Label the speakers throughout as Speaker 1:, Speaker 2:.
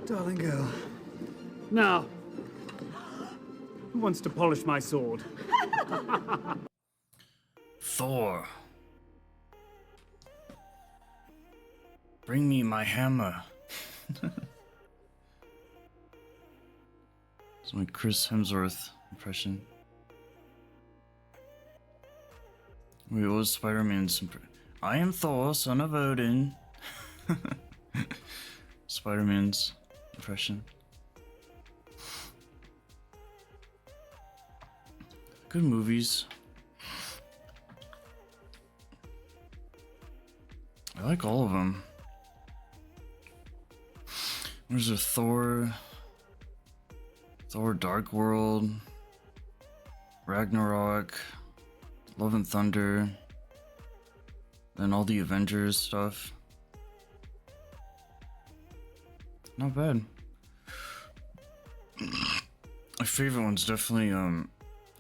Speaker 1: Darling girl.
Speaker 2: Now, who wants to polish my sword?
Speaker 3: Thor. Bring me my hammer. It's my Chris Hemsworth impression. Wait, what was Spider-Man's I am Thor, son of Odin. Spider-Man's impression. Good movies. I like all of them. There's a Thor Dark World, Ragnarok, Love and Thunder, then all the Avengers stuff. Not bad. My favorite one's definitely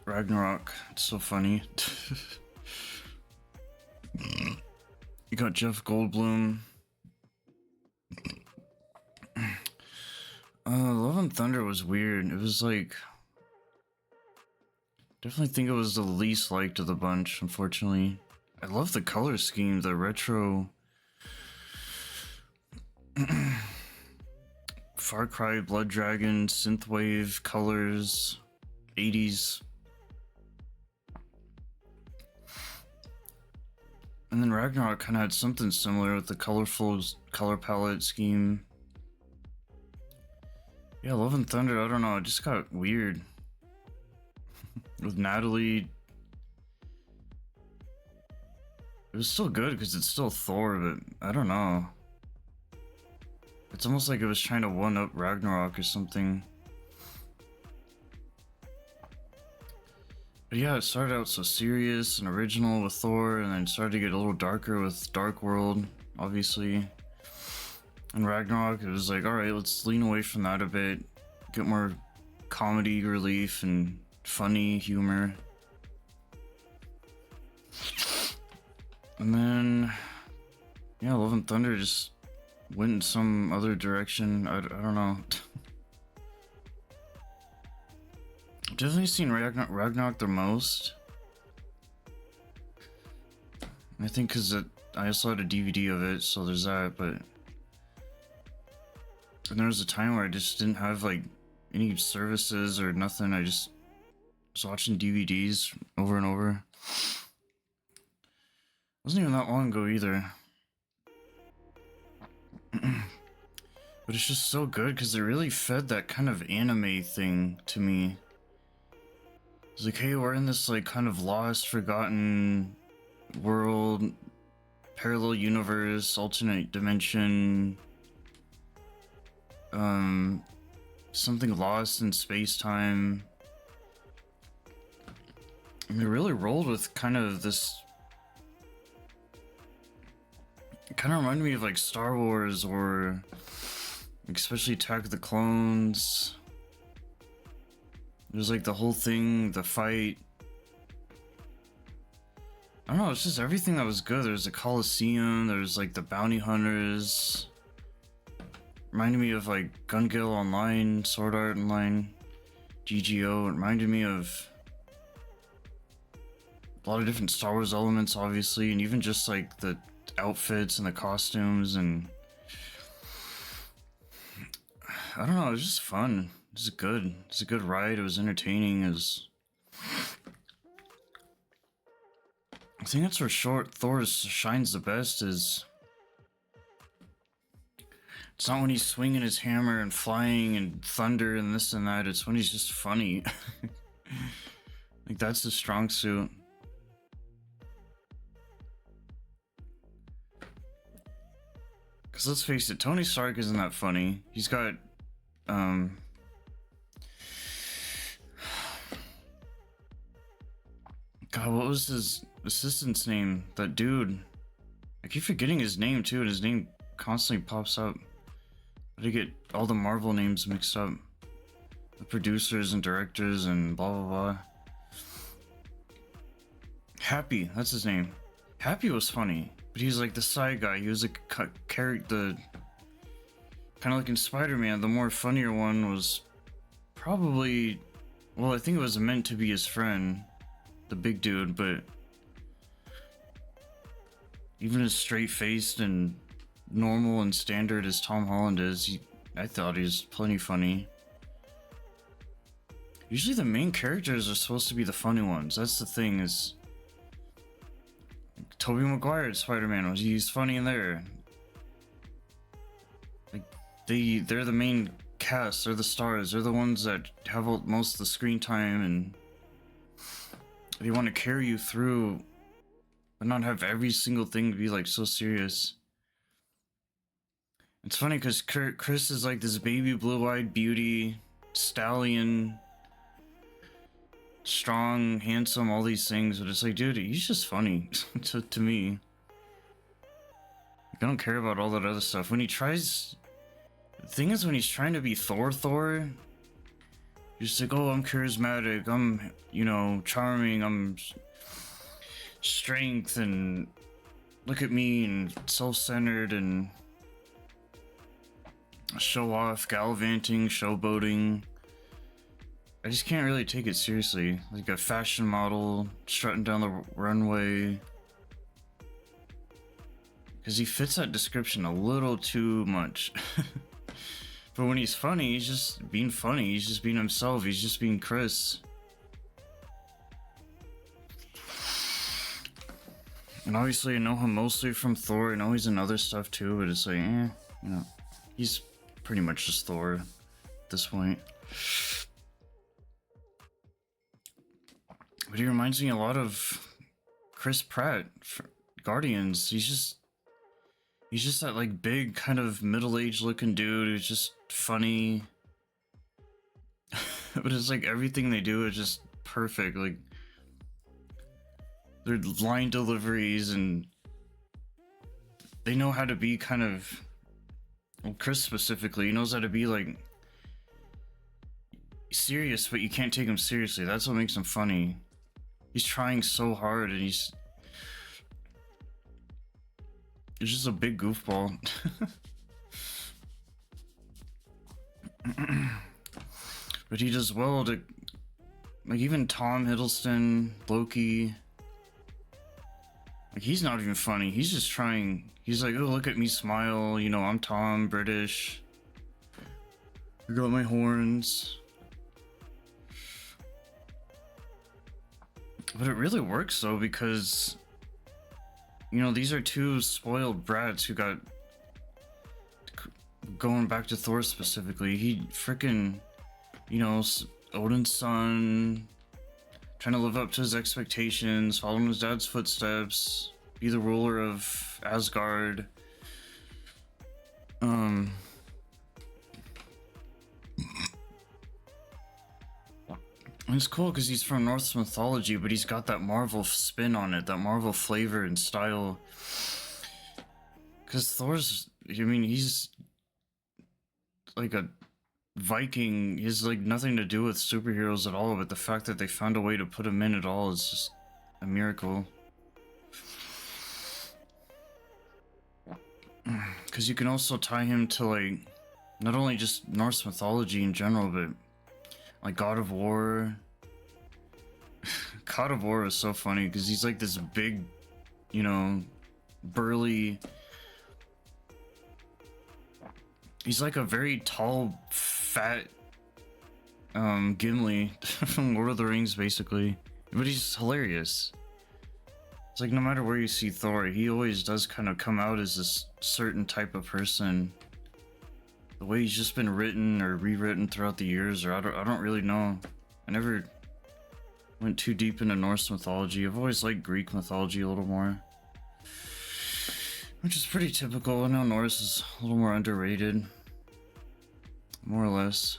Speaker 3: Ragnarok. It's so funny. You got Jeff Goldblum. Love and Thunder was weird. It was like, definitely think it was the least liked of the bunch, unfortunately. I love the color scheme, the retro Far Cry, Blood Dragon, synthwave colors, 80s. And then Ragnarok kind of had something similar with the colorful color palette scheme. Yeah, Love and Thunder, I don't know, it just got weird. With Natalie. It was still good because it's still Thor, but I don't know. It's almost like it was trying to one-up Ragnarok or something. But yeah, it started out so serious and original with Thor, and then started to get a little darker with Dark World, obviously. And Ragnarok, it was like, alright, let's lean away from that a bit. Get more comedy relief and funny humor. And then, yeah, Love and Thunder just went in some other direction. I don't know. I've definitely seen Ragnarok the most. I think because I also had a DVD of it, so there's that, but... And there was a time where I just didn't have, like, any services or nothing. I just was watching DVDs over and over. It wasn't even that long ago either. But it's just so good because it really fed that kind of anime thing to me. It's like, hey, we're in this like kind of lost, forgotten world, parallel universe, alternate dimension, something lost in space-time. And it really rolled with kind of this. It kind of reminded me of like Star Wars or especially Attack of the Clones. It was like the whole thing, the fight. I don't know, it's just everything that was good. There's a Coliseum, there's like the bounty hunters. Reminded me of like Gun Gale Online, Sword Art Online, GGO. It reminded me of a lot of different Star Wars elements, obviously, and even just like the outfits and the costumes, and I don't know, it was just fun. It was good. It was a good ride. It was entertaining. It was... I think that's where Thor shines the best is... It's not when he's swinging his hammer and flying and thunder and this and that. It's when he's just funny. Like, that's the strong suit. Because let's face it, Tony Stark isn't that funny. He's got, God, what was his assistant's name? That dude. I keep forgetting his name too, and his name constantly pops up. I did get all the Marvel names mixed up. The producers and directors and blah blah blah. Happy, that's his name. Happy was funny, but he's like the side guy. He was like the Kind of like in Spider-Man, the more funnier one was probably, well, I think it was meant to be his friend, the big dude, but even as straight-faced and normal and standard as Tom Holland is, I thought he was plenty funny. Usually the main characters are supposed to be the funny ones. That's the thing, is Tobey Maguire's Spider-Man, he's funny in there. Like, they're the main cast, they're the stars, they're the ones that have most of the screen time, and they want to carry you through, but not have every single thing be like so serious. It's funny because Chris is like this baby blue-eyed beauty, stallion, strong, handsome, all these things, but it's like, dude, he's just funny to me. Like, I don't care about all that other stuff. When he tries, the thing is, when he's trying to be Thor, he's just like, oh, I'm charismatic, I'm, you know, charming, I'm strength, and look at me, and self-centered, and show off, gallivanting, showboating. I just can't really take it seriously. Like a fashion model strutting down the runway. Because he fits that description a little too much. But when he's funny, he's just being funny. He's just being himself. He's just being Chris. And obviously I know him mostly from Thor. I know he's in other stuff too, but it's like, you know, he's pretty much just Thor at this point. But he reminds me a lot of Chris Pratt for Guardians. He's just that like big kind of middle-aged looking dude who's just funny. But it's like everything they do is just perfect. Like their line deliveries, and they know how to be kind of, well, Chris specifically, he knows how to be like serious, but you can't take him seriously. That's what makes him funny. He's trying so hard, and he's just a big goofball. But he does well to, like, even Tom Hiddleston, Loki, like, he's not even funny. He's just trying. He's like, oh, look at me smile, you know, I'm Tom, British, I got my horns. But it really works though, because, you know, these are two spoiled brats who got, going back to Thor specifically, he freaking, you know, Odin's son, trying to live up to his expectations, follow in his dad's footsteps, be the ruler of Asgard. And it's cool because he's from Norse mythology, but he's got that Marvel spin on it, that Marvel flavor and style. Because Thor's, I mean, he's like a Viking. He has like nothing to do with superheroes at all, but the fact that they found a way to put him in at all is just a miracle. Because you can also tie him to like, not only just Norse mythology in general, but like God of War. God of War is so funny because he's like this big, you know, burly. He's like a very tall, fat Gimli from Lord of the Rings, basically. But he's hilarious. It's like no matter where you see Thor, he always does kind of come out as this certain type of person. The way he's just been written or rewritten throughout the years, or I don't really know. I never went too deep into Norse mythology. I've always liked Greek mythology a little more, which is pretty typical. I know Norse is a little more underrated, more or less.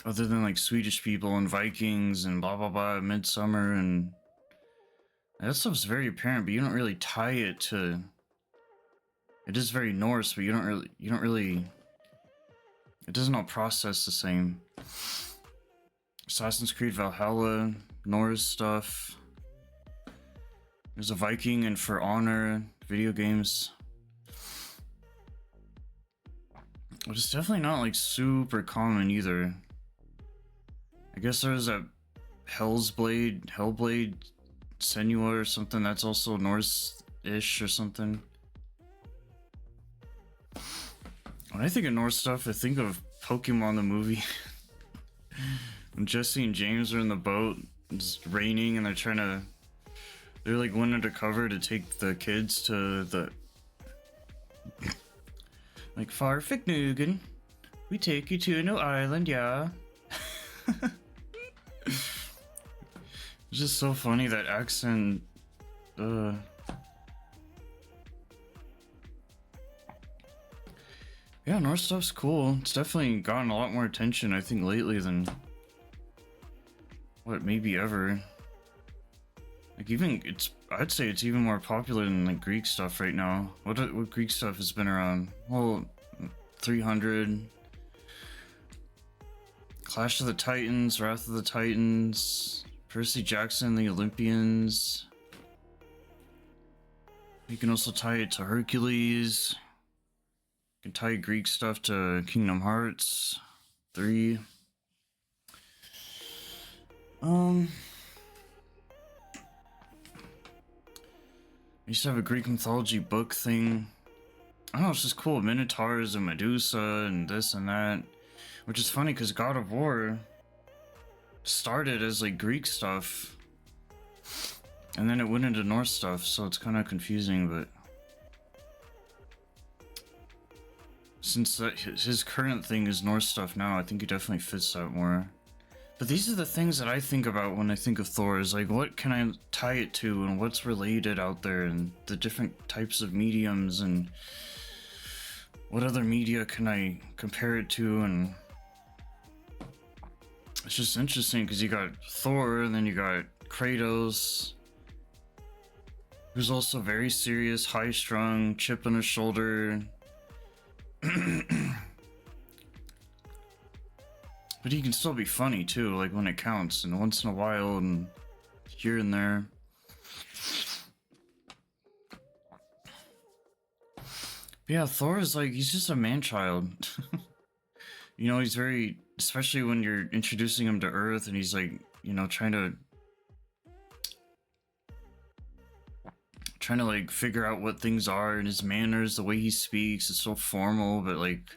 Speaker 3: Other than like Swedish people and Vikings and blah blah blah, Midsummer, and that stuff's very apparent, but you don't really tie it to. It is very Norse, but you don't really. It doesn't all process the same. Assassin's Creed Valhalla, Norse stuff. There's a Viking and For Honor, video games. But it's definitely not like super common either. I guess there's a Hellblade Senua or something that's also Norse-ish or something. When I think of Norse stuff, I think of Pokemon the movie. When Jesse and James are in the boat, it's raining and they're like went undercover to take the kids to the like Farfiknugan. We take you to a new island, yeah. It's just so funny that accent. Yeah, Norse stuff's cool. It's definitely gotten a lot more attention, I think, lately than what maybe ever. Like I'd say it's even more popular than like Greek stuff right now. What Greek stuff has been around? Well, 300, Clash of the Titans, Wrath of the Titans, Percy Jackson, the Olympians. You can also tie it to Hercules. You can tie Greek stuff to Kingdom Hearts 3. I used to have a Greek mythology book thing. I don't know, it's just cool. Minotaurs and Medusa and this and that. Which is funny because God of War started as like Greek stuff. And then it went into Norse stuff, so it's kind of confusing, but since his current thing is Norse stuff now, I think he definitely fits that more. But these are the things that I think about when I think of Thor, is like, what can I tie it to and what's related out there and the different types of mediums and what other media can I compare it to, and it's just interesting because you got Thor and then you got Kratos, who's also very serious, high-strung, chip on his shoulder. But he can still be funny too, like when it counts, and once in a while, and here and there. But yeah, Thor is like, he's just a man-child. You know, he's very, especially when you're introducing him to Earth, and he's like, you know, trying to like figure out what things are, and his manners, the way he speaks, is so formal, but like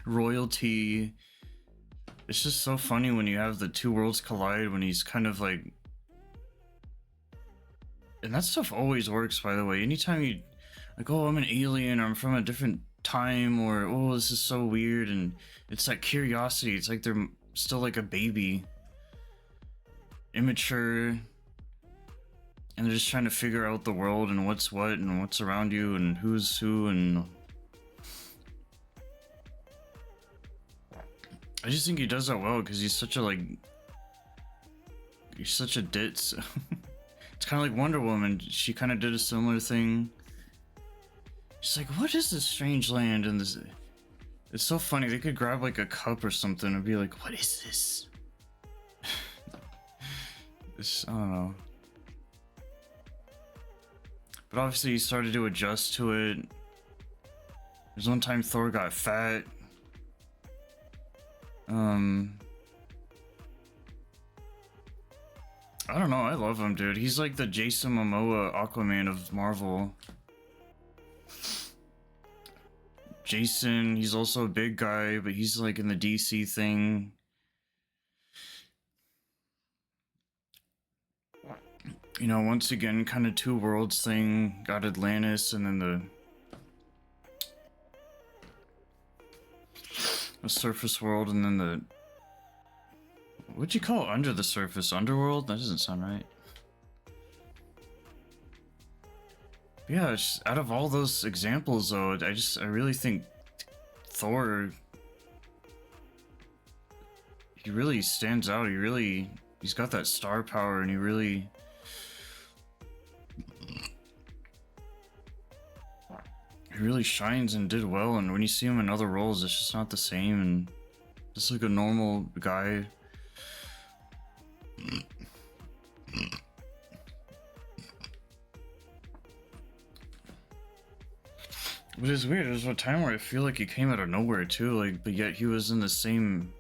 Speaker 3: royalty. It's just so funny when you have the two worlds collide, when he's kind of like, and that stuff always works, by the way. Anytime you like, oh, I'm an alien, or I'm from a different time, or oh, this is so weird, and it's that curiosity. It's like they're still like a baby, immature, and they're just trying to figure out the world and what's what and what's around you and who's who. And I just think he does that well because he's such a ditz. It's kind of like Wonder Woman. She kind of did a similar thing. She's like, what is this strange land? And this, it's so funny. They could grab like a cup or something and be like, what is this? This, I don't know. But obviously he started to adjust to it. There's one time Thor got fat. I don't know, I love him, dude. He's like the Jason Momoa Aquaman of Marvel. Jason, he's also a big guy, but he's like in the DC thing. You know, once again, kind of two worlds thing. Got Atlantis and then the surface world, and then the, what'd you call it? Under the surface? Underworld? That doesn't sound right. But yeah, just, out of all those examples though, I really think Thor, he really stands out. He's got that star power, and he really shines and did well. And when you see him in other roles, it's just not the same, and just like a normal guy. But it's weird, there's a time where I feel like he came out of nowhere too, like, but yet he was in the same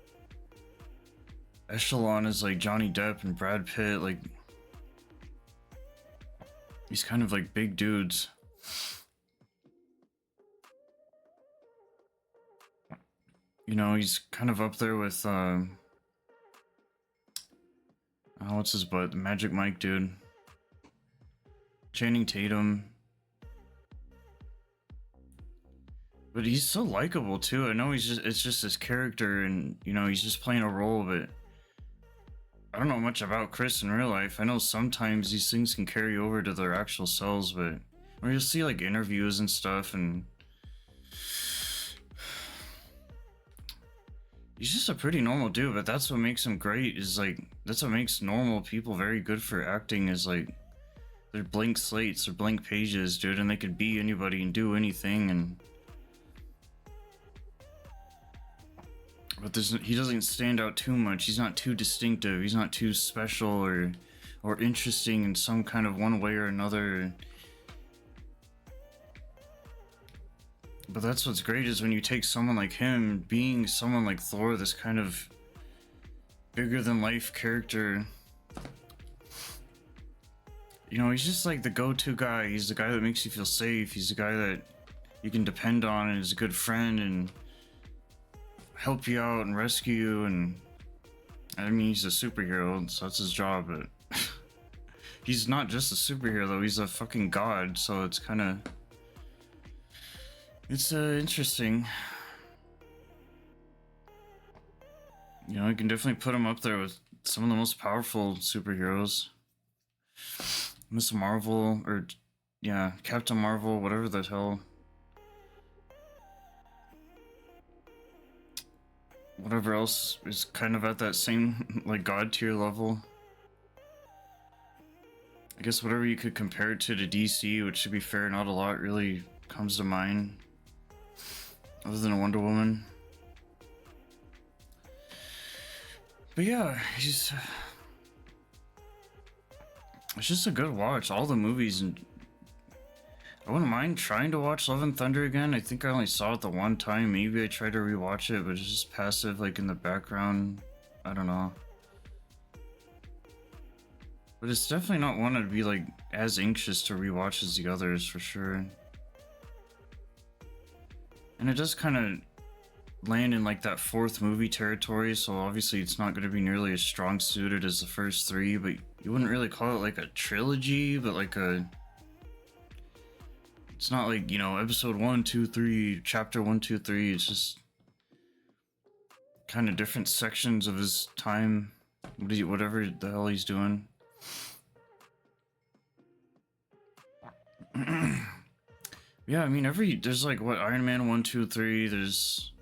Speaker 3: echelon as like Johnny Depp and Brad Pitt, like he's kind of like big dudes. You know, he's kind of up there with what's his butt? The Magic Mike dude. Channing Tatum. But he's so likable too. I know it's just his character, and you know, he's just playing a role, but I don't know much about Chris in real life. I know sometimes these things can carry over to their actual selves, but or you'll see like interviews and stuff, and he's just a pretty normal dude, but that's what makes him great, is like that's what makes normal people very good for acting, is like they're blank slates or blank pages, dude, and they could be anybody and do anything. And but he doesn't stand out too much. He's not too distinctive. He's not too special or interesting in some kind of one way or another. But that's what's great, is when you take someone like him, being someone like Thor, this kind of bigger than life character. You know, he's just like the go-to guy. He's the guy that makes you feel safe. He's the guy that you can depend on and is a good friend and help you out and rescue you. And I mean, he's a superhero, so that's his job, but he's not just a superhero though, he's a fucking god, so it's kind of, it's interesting. You know, you can definitely put him up there with some of the most powerful superheroes. Miss Marvel, or yeah, Captain Marvel, whatever the hell. Whatever else is kind of at that same, like, god tier level. I guess whatever you could compare it to DC, which, to be fair, not a lot really comes to mind. Other than Wonder Woman. But yeah, it's just a good watch. All the movies, and I wouldn't mind trying to watch Love and Thunder again. I think I only saw it the one time. Maybe I try to rewatch it, but it's just passive, like in the background. I don't know. But it's definitely not one I'd be like as anxious to rewatch as the others, for sure. And it does kind of land in like that fourth movie territory, so obviously it's not going to be nearly as strong suited as the first three, but you wouldn't really call it like a trilogy, but like a, it's not like, you know, episode 1, 2, 3, chapter 1, 2, 3. It's just kind of different sections of his time, whatever the hell he's doing. Yeah, I mean, there's like, what, Iron Man 1, 2, 3, there's,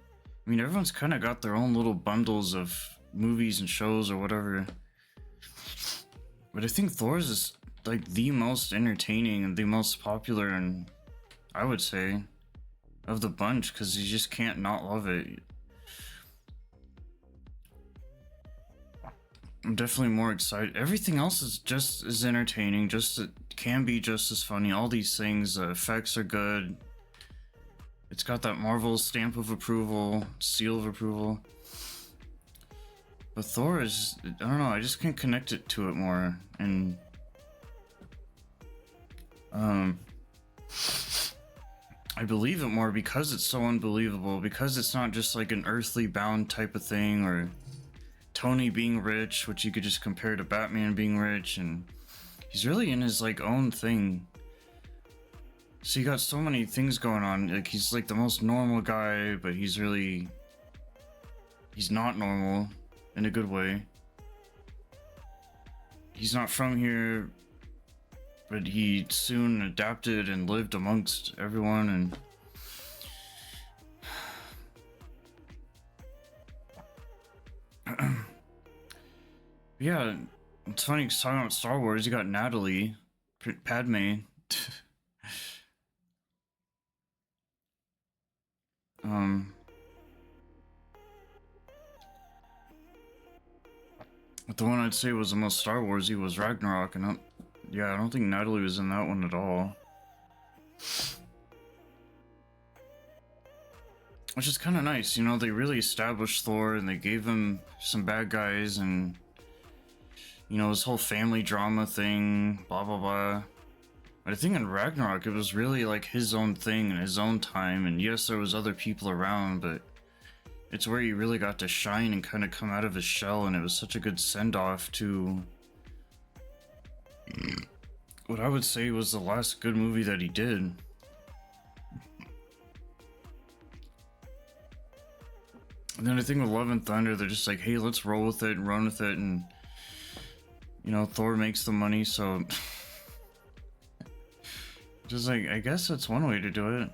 Speaker 3: I mean, everyone's kind of got their own little bundles of movies and shows or whatever. But I think Thor's is like the most entertaining and the most popular, and I would say, of the bunch, because you just can't not love it. I'm definitely more excited. Everything else is just as entertaining, it can be just as funny. All these things, the effects are good. It's got that Marvel stamp of approval, seal of approval. But Thor is, I don't know, I just can't connect it to it more. And I believe it more because it's so unbelievable, because it's not just like an earthly bound type of thing, or Tony being rich, which you could just compare to Batman being rich, and he's really in his like own thing. So you got so many things going on. Like, he's like the most normal guy, but he's not normal in a good way. He's not from here, but he soon adapted and lived amongst everyone, and yeah, it's funny because talking about Star Wars, you got Natalie, Padme. But the one I'd say was the most Star Warsy was Ragnarok, and yeah, I don't think Natalie was in that one at all. which is kind of nice. You know, they really established Thor and they gave him some bad guys and, you know, this whole family drama thing, blah blah blah. But I think in Ragnarok it was really like his own thing in his own time, and yes, there was other people around, but it's where he really got to shine and kind of come out of his shell, and it was such a good send-off to what I would say was the last good movie that he did. And then I think with Love and Thunder, they're just like, hey, let's roll with it and run with it, and you know, Thor makes the money, so just like, I guess that's one way to do it.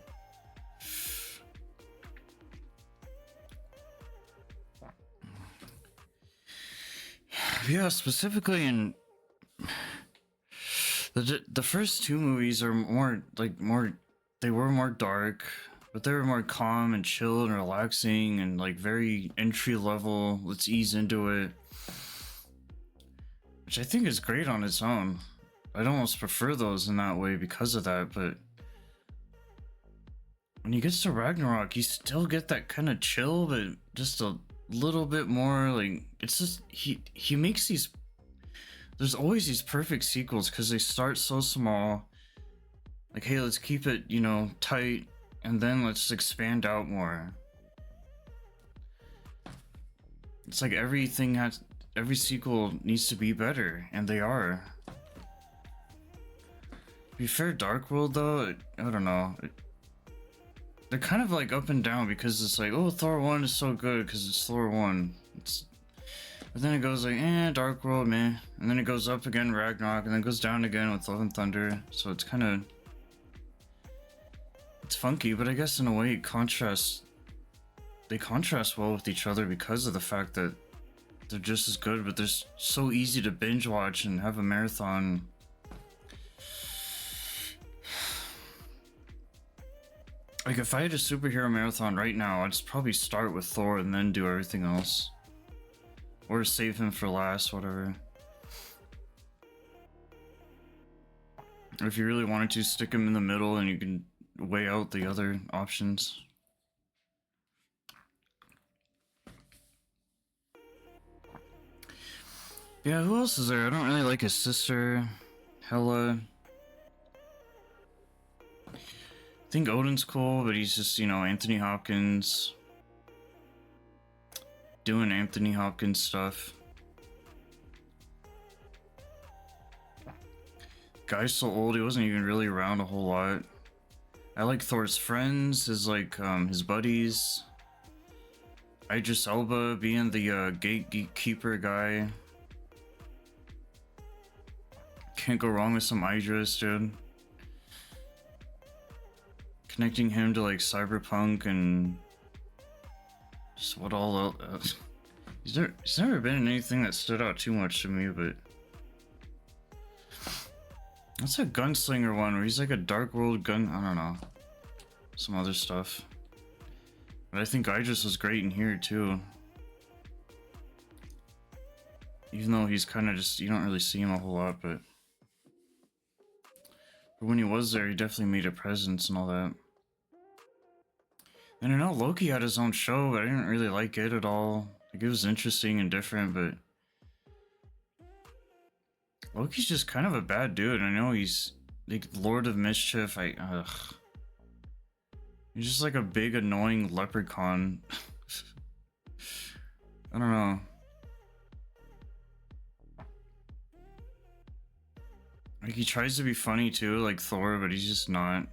Speaker 3: Yeah, specifically in the first two movies are more they were more dark, but they were more calm and chill and relaxing and like very entry level. Let's ease into it, which I think is great on its own. I'd almost prefer those in that way because of that, but when he gets to Ragnarok, you still get that kind of chill, but just a little bit more like, it's just he makes these, there's always these perfect sequels because they start so small, like, hey, let's keep it, you know, tight, and then let's expand out more. It's like every sequel needs to be better, and they are. To be fair, Dark World though, I don't know, they're kind of like up and down because it's like, oh, Thor 1 is so good because it's Thor 1. But then it goes like, Dark World, man. And then it goes up again, Ragnarok, and then it goes down again with Love and Thunder. So it's kind of, it's funky, but I guess in a way they contrast well with each other because of the fact that they're just as good, but they're so easy to binge watch and have a marathon. Like, if I had a superhero marathon right now, I'd just probably start with Thor and then do everything else. Or save him for last, whatever. Or if you really wanted to, stick him in the middle and you can weigh out the other options. Yeah, who else is there? I don't really like his sister, Hela. I think Odin's cool, but he's just, you know, Anthony Hopkins. Doing Anthony Hopkins stuff. Guy's so old, he wasn't even really around a whole lot. I like Thor's friends, his his buddies. Idris Elba being the gatekeeper guy. Can't go wrong with some Idris, dude. Connecting him to like Cyberpunk and just what all else. He's never been in anything that stood out too much to me, but that's a gunslinger one where he's like a Dark World gun. I don't know, some other stuff. But I think Idris was great in here too, even though he's kind of just, you don't really see him a whole lot, but when he was there, he definitely made a presence and all that. And I know Loki had his own show, but I didn't really like it at all. Like, it was interesting and different, but Loki's just kind of a bad dude. I know he's like Lord of Mischief. He's just like a big annoying leprechaun. I don't know. Like, he tries to be funny too, like Thor, but he's just not.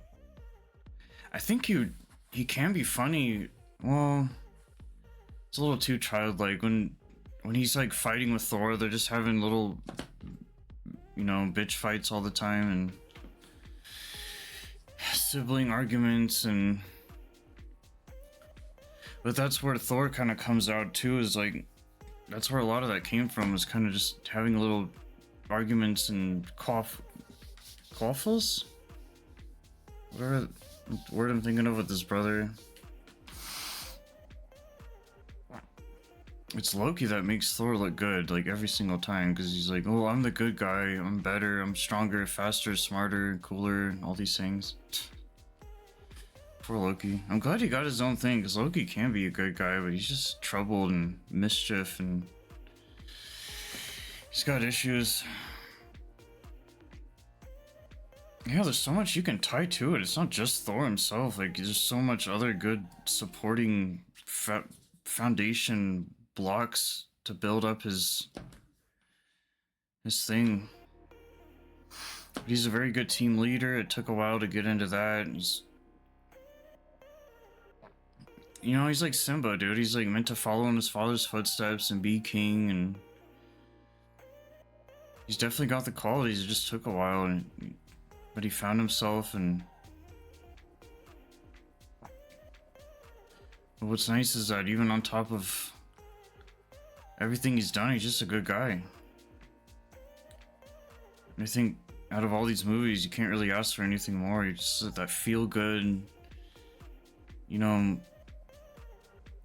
Speaker 3: I think he can be funny. Well, it's a little too childlike when he's like fighting with Thor. They're just having little, you know, bitch fights all the time and sibling arguments, and but that's where Thor kind of comes out too. Is like, that's where a lot of that came from. Was kind of just having little arguments and quaffles. Whatever word I'm thinking of with his brother. It's Loki that makes Thor look good, like, every single time, because he's like, oh, I'm the good guy, I'm better, I'm stronger, faster, smarter, cooler, all these things. Poor Loki. I'm glad he got his own thing, because Loki can be a good guy, but he's just troubled and mischief, and he's got issues. Yeah, there's so much you can tie to it. It's not just Thor himself. Like, there's so much other good supporting foundation blocks to build up his thing. He's a very good team leader. It took a while to get into that. He's, you know, he's like Simba, dude. He's like meant to follow in his father's footsteps and be king, and he's definitely got the qualities. It just took a while, but he found himself. And what's nice is that even on top of everything he's done, he's just a good guy. And I think out of all these movies, you can't really ask for anything more. You just that feel good, you know,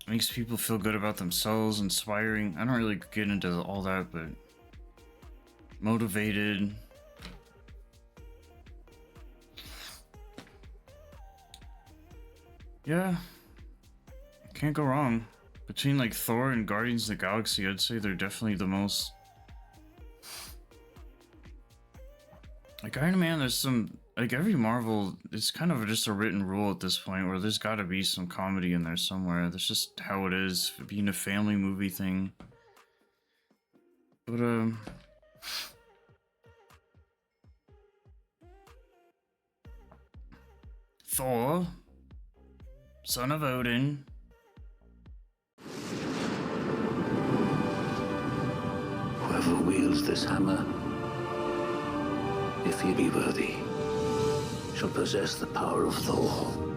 Speaker 3: makes people feel good about themselves, inspiring. I don't really get into all that, but motivated. Yeah, can't go wrong. Between like Thor and Guardians of the Galaxy, I'd say they're definitely the most. Like Iron Man, there's some, like every Marvel, it's kind of just a written rule at this point where there's got to be some comedy in there somewhere. That's just how it is, being a family movie thing. But Thor, son of Odin.
Speaker 1: Whoever wields this hammer, if he be worthy, shall possess the power of Thor.